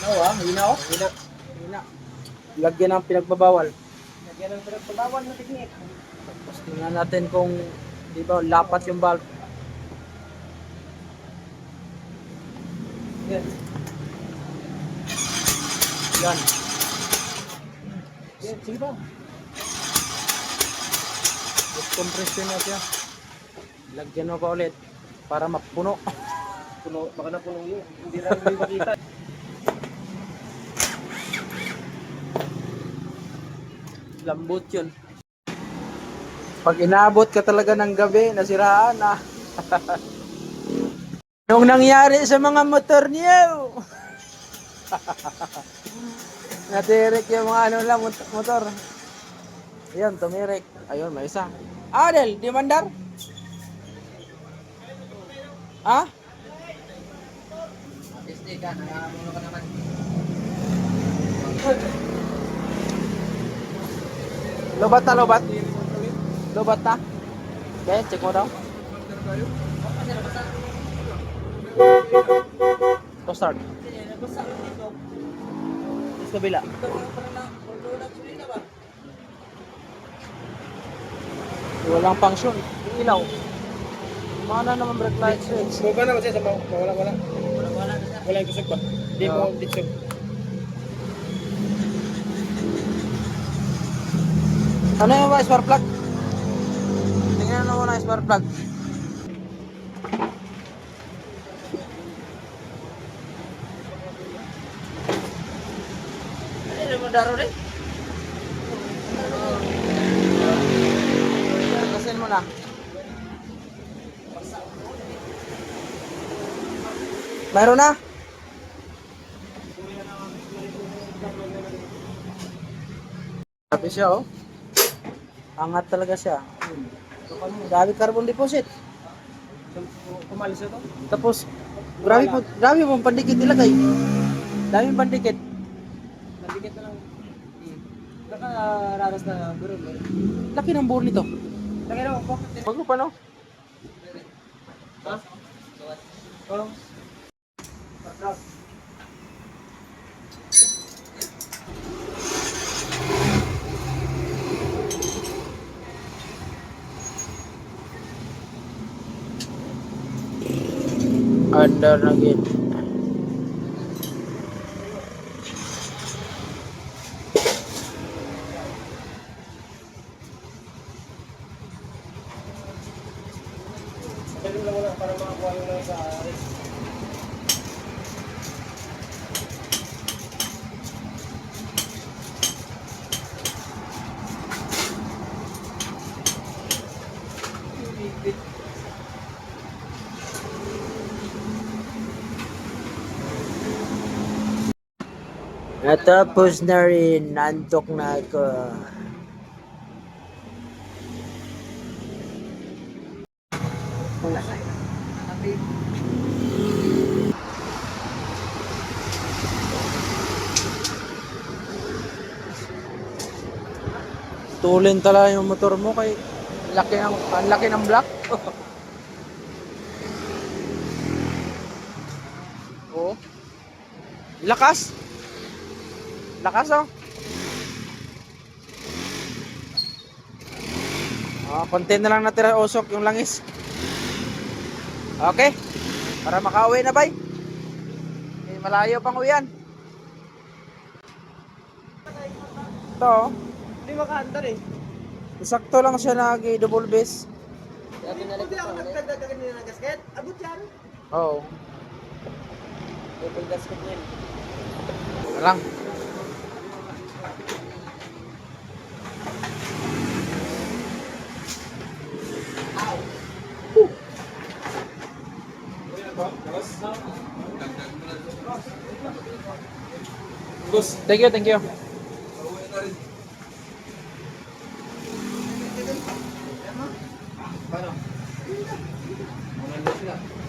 Hina oh. Hina. Lagyan ng pinagbabawal. Lagyan ng pinagbabawal na technique. Tapos tingnan natin kung di ba lapat yung valve. Yan. Yan. Yan, sige ba? Compression na siya. Lagyan mo pa ulit para mapuno. Puno, baka na puno yun. Hindi na rin makita. Lambot yun. Pag inabot ka talaga ng gabi, nasiraan na. Anong nangyari sa mga motor niyo? Natirik yung mga ano lang motor. Ayan, tumirik. Ayun, may isa. Adel, di mandar? Ha? Disney ka, nakamulo ka naman. Lobat na, lobat. Lobat na. Okay, check mo daw. To start. Sa kabila. Walang function. Ilaw. Mana naman brake light switch. Suga na kasi sa wala. Wala yung kusog ba? Hindi mo ditsog. Ano yung spark plug? Tingnan mo muna yung spark plug. Ano mo daro rin? Kasin mo na. Mayroon na? Sabi siya oh. Angat talaga siya. Grabe carbon deposit. Kumalis ito? Tapos grabe mo pandikit nilagay. Daming pandikit. Nandikit na lang. Nakararas na buro. Laki ng bore nito. Laki na ako. Bago pa no? Ha? Oh. Under na gid. Ganun lang wala para makakuha yung lang sa aris. Natapos na rin, nantok na ako. Tulin talaga yung motor mo kay ang laki ng block. Oh. Lakas. Lakas oh. Konti na lang natira usok yung langis. Okay. Para makauwi na bay. Malayo pang uwian. Ito. Hindi makaandar eh. Sakto lang siya nag-double base. Hindi ako nagdagdagan nila ng gasket. Abot yan. Oo. Double gasket yan. Lang. Thank you, thank you. Paano? Maganda sila.